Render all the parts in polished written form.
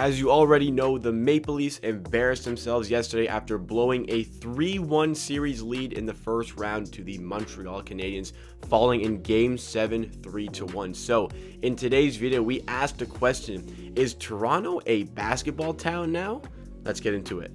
As you already know, the Maple Leafs embarrassed themselves yesterday after blowing a 3-1 series lead in the first round to the Montreal Canadiens, falling in Game 7 3-1. So, in today's video, we asked a question: is Toronto a basketball town now? Let's get into it.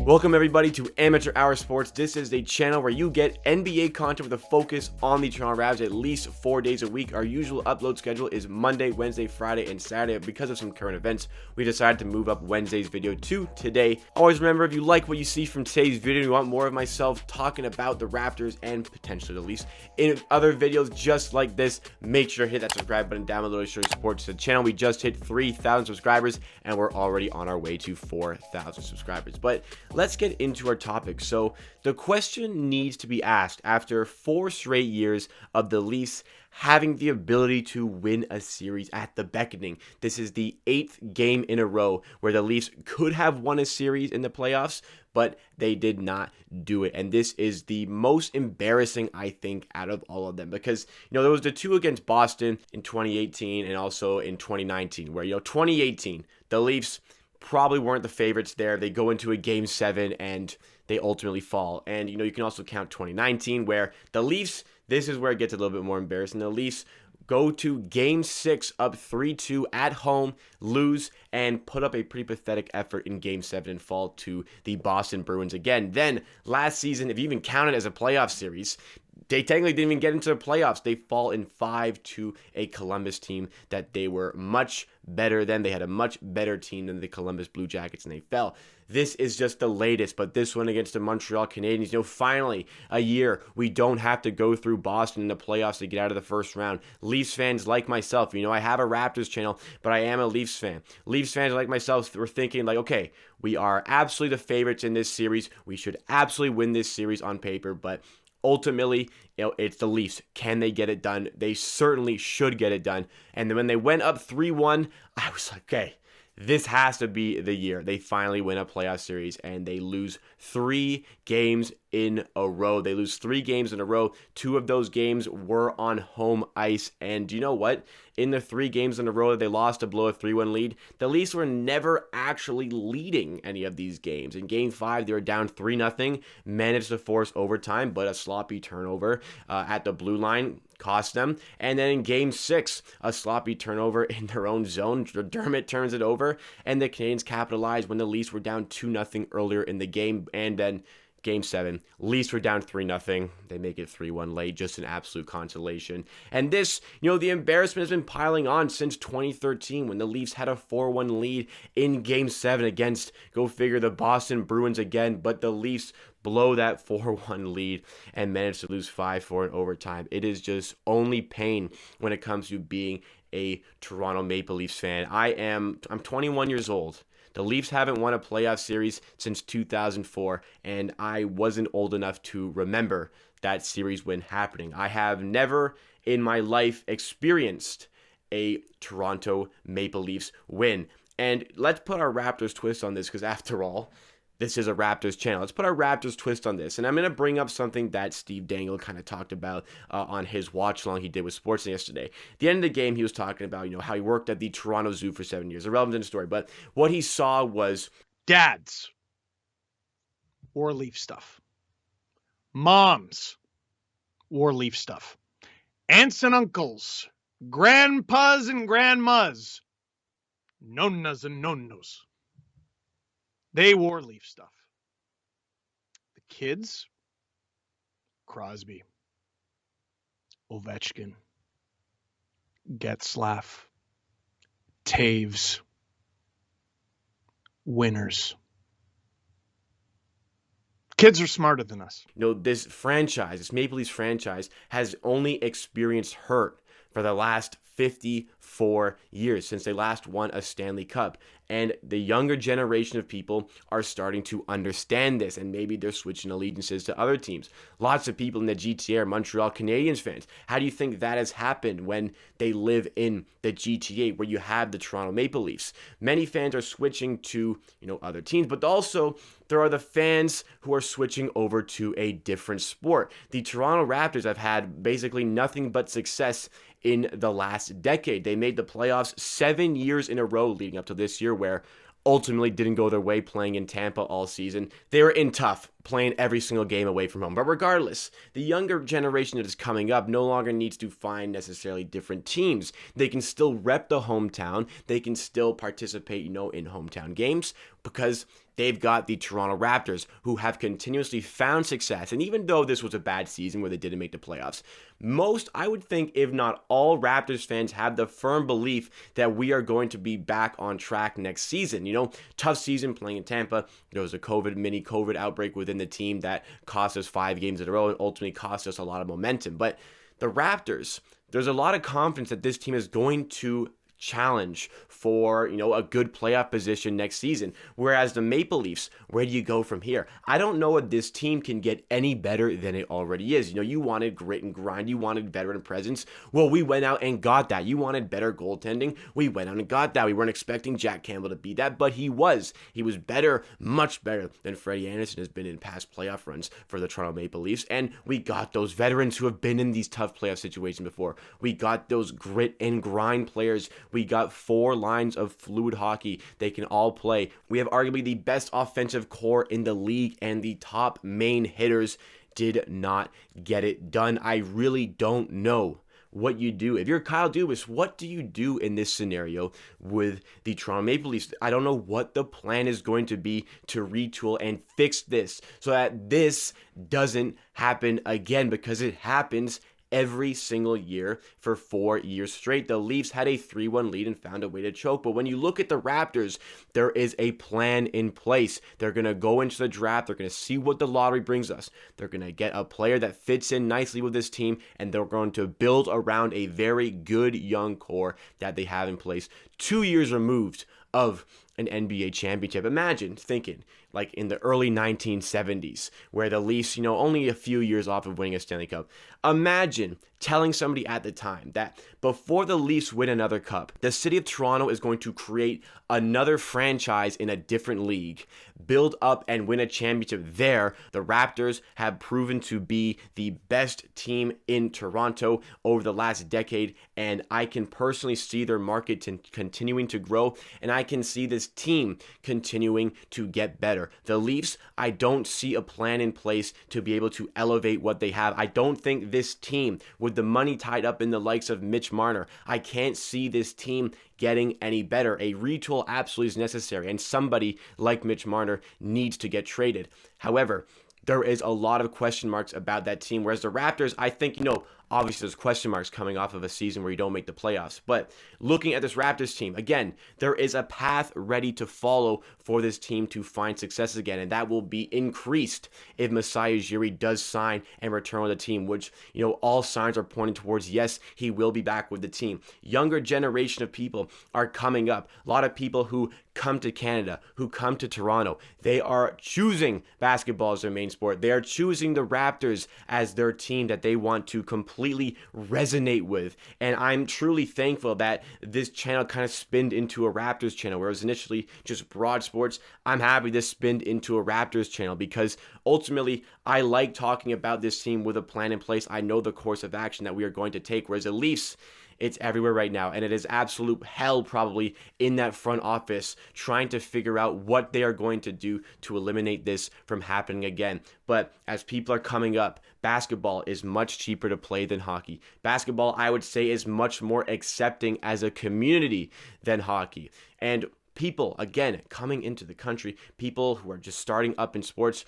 Welcome everybody to Amateur Hour Sports. This is a channel where you get NBA content with a focus on the Toronto Raptors at least 4 days a week. Our usual upload schedule is Monday, Wednesday, Friday, and Saturday. Because of some current events, we decided to move up Wednesday's video to today. Always remember, if you like what you see from today's video and you want more of myself talking about the Raptors and potentially the Leafs in other videos just like this, make sure to hit that subscribe button down below to show your support to the channel. We just hit 3,000 subscribers and we're already on our way to 4,000 subscribers. But let's get into our topic. So the question needs to be asked after 4 straight years of the Leafs having the ability to win a series at the beckoning. This is the 8th game in a row where the Leafs could have won a series in the playoffs, but they did not do it. And this is the most embarrassing, I think, out of all of them, because, there was the 2 against Boston in 2018 and also in 2019, where, 2018, the Leafs probably weren't the favorites there. They go into a Game 7 and they ultimately fall. And, you can also count 2019 where the Leafs, this is where it gets a little bit more embarrassing. The Leafs go to Game 6 up 3-2 at home, lose, and put up a pretty pathetic effort in Game 7 and fall to the Boston Bruins again. Then, last season, if you even count it as a playoff series, they technically didn't even get into the playoffs. They fall in 5 to a Columbus team that they were much better than. They had a much better team than the Columbus Blue Jackets, and they fell. This is just the latest, but this one against the Montreal Canadiens, finally a year we don't have to go through Boston in the playoffs to get out of the first round. Leafs fans like myself, I have a Raptors channel, but I am a Leafs fan. Leafs fans like myself were thinking okay, we are absolutely the favorites in this series. We should absolutely win this series on paper, but ultimately, it's the Leafs. Can they get it done? They certainly should get it done. And then when they went up 3-1, I was like, okay, this has to be the year. They finally win a playoff series and they lose 3 games in a row. They lose 3 games in a row. 2 of those games were on home ice. And you know what? In the 3 games in a row that they lost to blow a 3-1 lead, the Leafs were never actually leading any of these games. In Game 5, they were down 3-0, managed to force overtime, but a sloppy turnover at the blue line cost them. And then in Game 6, a sloppy turnover in their own zone. Dermott turns it over, and the Canadiens capitalized when the Leafs were down 2-0 earlier in the game. And then Game 7, Leafs were down 3-0. They make it 3-1 late, just an absolute consolation. And this, the embarrassment has been piling on since 2013 when the Leafs had a 4-1 lead in Game 7 against, go figure, the Boston Bruins again. But the Leafs blow that 4-1 lead and manage to lose 5-4 in overtime. It is just only pain when it comes to being a Toronto Maple Leafs fan. I'm 21 years old. The Leafs haven't won a playoff series since 2004, and I wasn't old enough to remember that series win happening. I have never in my life experienced a Toronto Maple Leafs win. And let's put our Raptors twist on this, because after all, this is a Raptors channel. Let's put our Raptors twist on this. And I'm going to bring up something that Steve Dangle kind of talked about on his watch-along he did with Sports yesterday. At the end of the game, he was talking about, how he worked at the Toronto Zoo for 7 years. Irrelevant in the story. But what he saw was dads wore Leaf stuff. Moms wore Leaf stuff. Aunts and uncles. Grandpas and grandmas. Nonnas and nonnos. They wore Leaf stuff. The kids, Crosby, Ovechkin, Getzlaf, Taves, winners. Kids are smarter than us. This franchise, this Maple Leafs franchise, has only experienced hurt for the last 54 years since they last won a Stanley Cup. And the younger generation of people are starting to understand this, and maybe they're switching allegiances to other teams. Lots of people in the GTA are Montreal Canadiens fans. How do you think that has happened when they live in the GTA, where you have the Toronto Maple Leafs? Many fans are switching to, other teams, but also there are the fans who are switching over to a different sport. The Toronto Raptors have had basically nothing but success in the last decade. They made the playoffs 7 years in a row leading up to this year, where ultimately didn't go their way, playing in Tampa all season. They were in tough, playing every single game away from home. But regardless, the younger generation that is coming up no longer needs to find necessarily different teams. They can still rep the hometown. They can still participate, in hometown games, because they've got the Toronto Raptors, who have continuously found success. And even though this was a bad season where they didn't make the playoffs, most, I would think, if not all, Raptors fans have the firm belief that we are going to be back on track next season. Tough season playing in Tampa. There was a mini COVID outbreak within the team that cost us 5 games in a row and ultimately cost us a lot of momentum. But the Raptors, there's a lot of confidence that this team is going to challenge for, a good playoff position next season. Whereas the Maple Leafs, where do you go from here? I don't know if this team can get any better than it already is. You wanted grit and grind. You wanted veteran presence. Well, we went out and got that. You wanted better goaltending. We went out and got that. We weren't expecting Jack Campbell to be that, but he was. He was better, much better than Freddie Anderson has been in past playoff runs for the Toronto Maple Leafs. And we got those veterans who have been in these tough playoff situations before. We got those grit and grind players. We got 4 lines of fluid hockey. They can all play. We have arguably the best offensive core in the league, and the top main hitters did not get it done. I really don't know what you do. If you're Kyle Dubas, what do you do in this scenario with the Toronto Maple Leafs? I don't know what the plan is going to be to retool and fix this so that this doesn't happen again, because it happens every single year for 4 years straight. The Leafs had a 3-1 lead and found a way to choke. But when you look at the Raptors, there is a plan in place. They're going to go into the draft. They're going to see what the lottery brings us. They're going to get a player that fits in nicely with this team, and they're going to build around a very good young core that they have in place 2 years removed of an NBA championship. Imagine thinking like in the early 1970s, where the Leafs, only a few years off of winning a Stanley Cup. Imagine telling somebody at the time that before the Leafs win another cup, the city of Toronto is going to create another franchise in a different league, build up and win a championship there. The Raptors have proven to be the best team in Toronto over the last decade, and I can personally see their market continuing to grow, and I can see this team continuing to get better. The Leafs, I don't see a plan in place to be able to elevate what they have. I don't think this team, with the money tied up in the likes of Mitch Marner, I can't see this team getting any better. A retool absolutely is necessary, and somebody like Mitch Marner needs to get traded. However, there is a lot of question marks about that team, whereas the Raptors, I think, obviously there's question marks coming off of a season where you don't make the playoffs. But looking at this Raptors team, again, there is a path ready to follow for this team to find success again, and that will be increased if Masai Ujiri does sign and return with the team, which, all signs are pointing towards, yes, he will be back with the team. Younger generation of people are coming up. A lot of people who come to Canada, who come to Toronto, they are choosing basketball as their main sport. They are choosing the Raptors as their team that they want to completely resonate with. And I'm truly thankful that this channel kind of spinned into a Raptors channel, where it was initially just broad sports. I'm happy this spinned into a Raptors channel, because ultimately I like talking about this team with a plan in place. I know the course of action that we are going to take, whereas the Leafs, it's everywhere right now, and it is absolute hell probably in that front office trying to figure out what they are going to do to eliminate this from happening again. But as people are coming up, basketball is much cheaper to play than hockey. Basketball, I would say, is much more accepting as a community than hockey. And people, again, coming into the country, people who are just starting up in sports,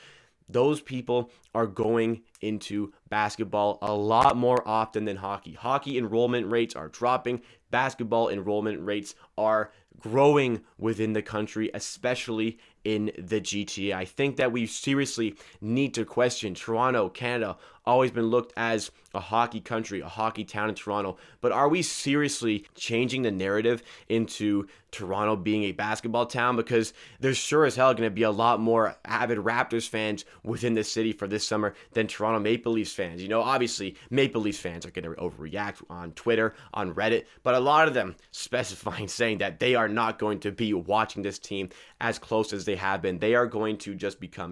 those people are going into basketball a lot more often than hockey. Hockey enrollment rates are dropping. Basketball enrollment rates are growing within the country, especially in the GTA. I think that we seriously need to question Toronto, Canada, always been looked as a hockey country, a hockey town in Toronto. But are we seriously changing the narrative into Toronto being a basketball town? Because there's sure as hell going to be a lot more avid Raptors fans within the city for this summer than Toronto Maple Leafs fans. You know, obviously, Maple Leafs fans are going to overreact on Twitter, on Reddit, but a lot of them specifying, saying that they are not going to be watching this team as close as they have been. They are going to just become,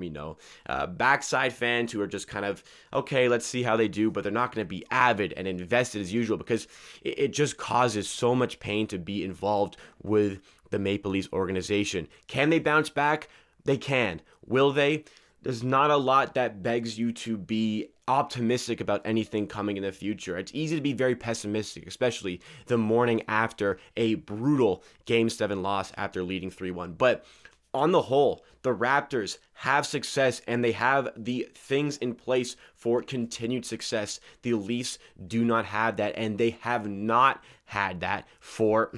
backside fans who are just kind of, okay, let's see how they do, but they're not going to be avid and invested as usual, because it just causes so much pain to be involved with the Maple Leafs organization. Can they bounce back? They can. Will they? There's not a lot that begs you to be optimistic about anything coming in the future. It's easy to be very pessimistic, especially the morning after a brutal Game 7 loss after leading 3-1. But on the whole, the Raptors have success and they have the things in place for continued success. The Leafs do not have that, and they have not had that for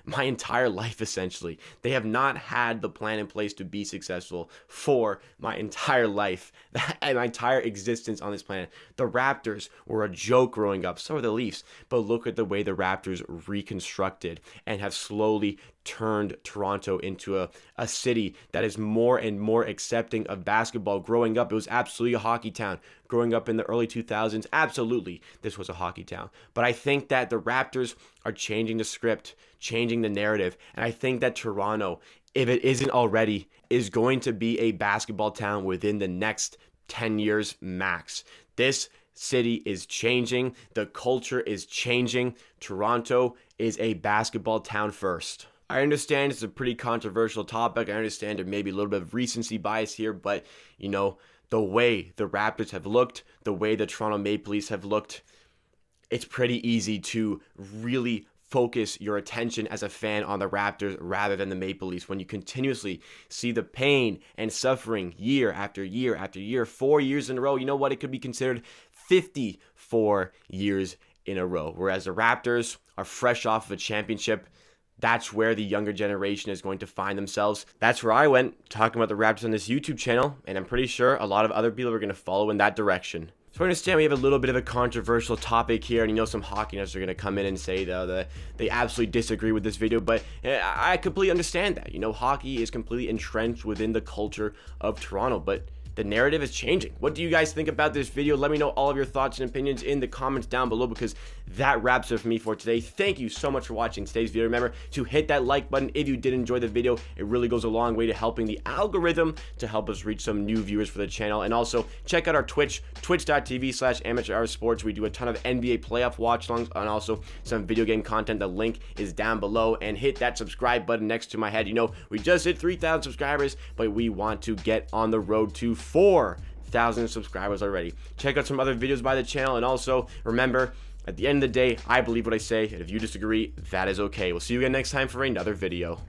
my entire life, essentially. They have not had the plan in place to be successful for my entire life and my entire existence on this planet. The Raptors were a joke growing up, so were the Leafs, but look at the way the Raptors reconstructed and have slowly turned Toronto into a city that is more and more accepting of basketball. Growing up, it was absolutely a hockey town. Growing up in the early 2000s, absolutely, this was a hockey town. But I think that the Raptors are changing the script, changing the narrative, and I think that Toronto, if it isn't already, is going to be a basketball town within the next 10 years max. This city is changing. The culture is changing. Toronto is a basketball town first. I understand it's a pretty controversial topic. I understand there may be a little bit of recency bias here, but, the way the Raptors have looked, the way the Toronto Maple Leafs have looked, it's pretty easy to really focus your attention as a fan on the Raptors rather than the Maple Leafs when you continuously see the pain and suffering year after year after year, 4 years in a row. You know what? It could be considered 54 years in a row, whereas the Raptors are fresh off of a championship. That's where the younger generation is going to find themselves. That's where I went talking about the Raptors on this YouTube channel, and I'm pretty sure a lot of other people are going to follow in that direction. So I understand we have a little bit of a controversial topic here, and some hockey nuts are going to come in and say that they absolutely disagree with this video, but I completely understand that. Hockey is completely entrenched within the culture of Toronto, but the narrative is changing. What do you guys think about this video? Let me know all of your thoughts and opinions in the comments down below, because that wraps it for me for today. Thank you so much for watching today's video. Remember to hit that like button if you did enjoy the video. It really goes a long way to helping the algorithm to help us reach some new viewers for the channel. And also check out our Twitch, twitch.tv/amateurhoursports. We do a ton of NBA playoff watch-alongs and also some video game content. The link is down below. And hit that subscribe button next to my head. We just hit 3,000 subscribers, but we want to get on the road to 4,000 subscribers already. Check out some other videos by the channel, and also remember, at the end of the day, I believe what I say, and if you disagree, that is okay. We'll see you again next time for another video.